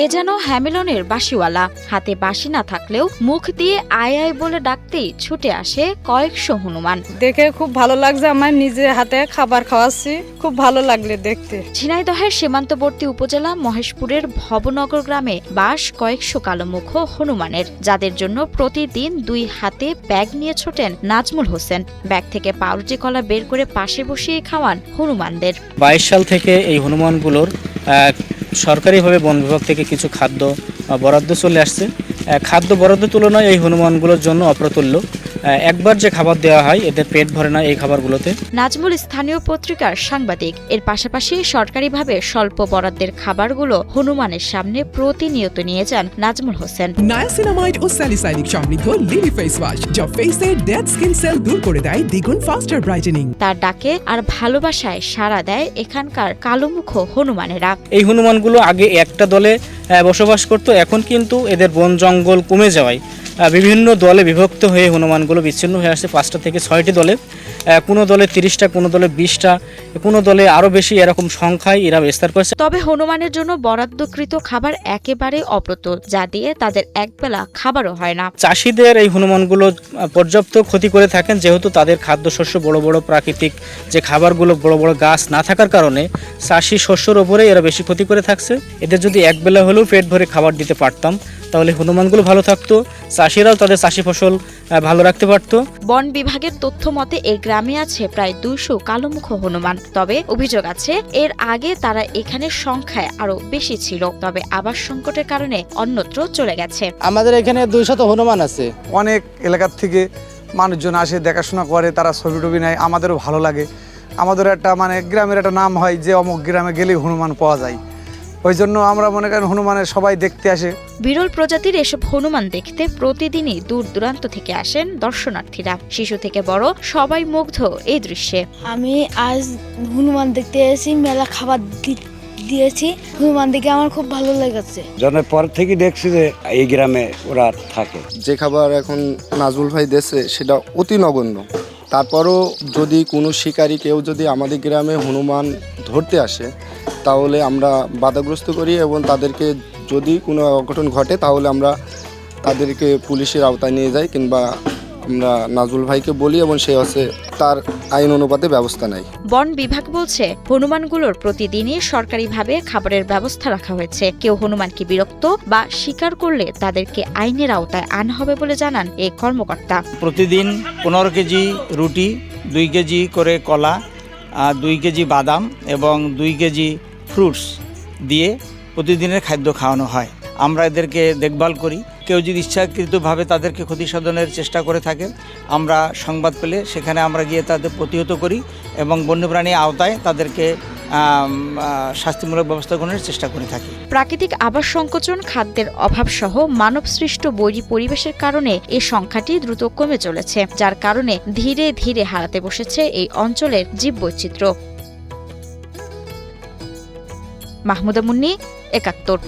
এ যেন হ্যামিলনের বাঁশিওয়ালা, হাতে বাঁশি না থাকলেও মুখ দিয়ে আয় আয় বলে ডাকতেই ছুটে আসে কয়েকশো হনুমান। দেখে খুব ভালো লাগছে, আমার নিজে হাতে খাবার খাওয়াচ্ছি, খুব ভালো লাগলে দেখতে। ঝিনাইদহের সীমান্তবর্তী উপজেলা মহেশপুরের ভবনগর গ্রামে বাস কয়েকশো কালোমুখ হনুমানের, যাদের জন্য প্রতিদিন দুই হাতে ব্যাগ নিয়ে ছোটেন নাজমুল হোসেন। ব্যাগ থেকে পাউরুটি কলা বের করে পাশে বসিয়ে খাওয়ান হনুমানদের। 22 সাল থেকে এই হনুমানগুলোর সরকারিভাবে বন বিভাগ থেকে কিছু খাদ্য বরাদ্দ চলে আসছে। খাদ্য বরাদ্দ তুলনায় এই হনুমানগুলোর জন্য অপ্রতুল্য। একবার যে খাবার দেওয়া হয় এদের পেট ভরে না এই খাবারগুলোতে। নাজমুল স্থানীয় পত্রিকার সাংবাদিক। এর পাশাপাশি সরকারিভাবে স্বল্প বরাদ্দের খাবারগুলো হনুমানের সামনে প্রতিনিয়ত নিয়ে যান নাজমুল হোসেন। নায়াসিনামাইড ও স্যালিসাইলিক সমৃদ্ধ লিলি ফেস ওয়াশ, যা ফেসের ডেড স্কিন সেল দূর করে দেয় দ্বিগুণ ফাস্টার ব্রাইটেনিং। তার ডাকে আর ভালোবাসায় সাড়া দেয় এখানকার কালোমুখ হনুমানেরা। এই হনুমানগুলো আগে একটা দলে বসবাস করত, এখন কিন্তু এদের বন জঙ্গল কমে যাওয়ায় বিভিন্ন দলে বিভক্ত হয়ে হনুমানগুলো বিচ্ছিন্ন হয়ে আসছে। 5টা থেকে 6টি দলে, কোনো দলে 30টা, কোনো দলে 20টা, কোনো দলে আরও বেশি, এরকম সংখ্যায় এরা বিস্তার করেছে। তবে হনুমানের জন্য বরাদ্দকৃত খাবার একেবারে অপ্রতুল, যা দিয়ে তাদের একবেলা খাবারও হয় না। চাষিদের এই হনুমানগুলো পর্যাপ্ত ক্ষতি করে থাকেন, যেহেতু তাদের খাদ্যশস্য বড় বড় প্রাকৃতিক যে খাবারগুলো বড় বড় গাছ না থাকার কারণে চাষি শস্যর ওপরে এরা বেশি ক্ষতি করে থাকছে। এদের যদি একবেলা হলেও পেট ভরে খাবার দিতে পারতাম তাহলে হনুমানগুলো ভালো থাকতো, চাষিরাও তাদের চাষি ফসল ভালো রাখতে পারত। বন বিভাগের তথ্য মতে এই গ্রামে আছে প্রায় 200 কালোমুখ হনুমান। তবে অভিযোগ আছে এর আগে তারা এখানে সংখ্যায় আরো বেশি ছিল, তবে আবাস সংকটের কারণে অন্যত্র চলে গেছে। আমাদের এখানে 200 হনুমান আছে। অনেক এলাকার থেকে মানুষজন আসে, দেখাশোনা করে, তারা ছবি টবি নেয়, আমাদেরও ভালো লাগে। আমাদের একটা গ্রামের একটা নাম হয় যে অমুক গ্রামে গেলেই হনুমান পাওয়া যায়, ওই জন্য আমরা মনে করেন হনুমানের সবাই দেখতে আসে। বিরল প্রজাতির এসব হনুমান দেখতে প্রতিদিনই দূর দূরান্ত থেকে আসেন দর্শনার্থীরা। শিশু থেকে বড় সবাই মুগ্ধ এই দৃশ্যে। আমি আজ হনুমান দেখতে এসেছি, মেলা খাবার দিয়েছি। হনুমান দেখে আমার খুব ভালো লেগেছে। জন্মের পর থেকে দেখছি যে এই গ্রামে ওরা থাকে। যে খাবার এখন নাজমুল ভাই দিয়েছে সেটা অতি নগণ্য। তারপরও যদি কোনো শিকারী কেউ যদি আমাদের গ্রামে হনুমান ধরতে আসে তাহলে আমরা বাধাগ্রস্ত করি, এবং তাদেরকে যদি কোনো অঘটন ঘটে তাহলে আমরা তাদেরকে পুলিশের আওতায় নিয়ে যাই, কিংবা আমরা নাজমুল ভাইকে বলি এবং সে হচ্ছে তার আইন অনুপাতে ব্যবস্থা নেয়। বন বিভাগ বলছে হনুমানগুলোর প্রতিদিনই সরকারিভাবে খাবারের ব্যবস্থা রাখা হয়েছে। কেউ হনুমানকে বিরক্ত বা শিকার করলে তাদেরকে আইনের আওতায় আনা হবে বলে জানান এই কর্মকর্তা। প্রতিদিন 15 কেজি রুটি, 2 কেজি করে কলা, 2 কেজি বাদাম এবং 2 কেজি ফ্রুটস দিয়ে প্রতিদিনের খাদ্য খাওয়ানো হয়। আমরা এদেরকে দেখভাল করি। কেউ যদি ইচ্ছাকৃতভাবে তাদেরকে ক্ষতি সাধনের চেষ্টা করে থাকে, আমরা সংবাদ পেলে সেখানে আমরা গিয়ে তাদের প্রতিহত করি এবং বন্যপ্রাণী আওতায় তাদেরকে শাস্তিমূলক ব্যবস্থা গ্রহণের চেষ্টা করে থাকি। প্রাকৃতিক আবাস সংকোচন, খাদ্যের অভাব সহ মানবসৃষ্ট বৈরী পরিবেশের কারণে এই সংখ্যাটি দ্রুত কমে চলেছে, যার কারণে ধীরে ধীরে হারাতে বসেছে এই অঞ্চলের জীববৈচিত্র্য। মাহমুদা মুন্নি, 71।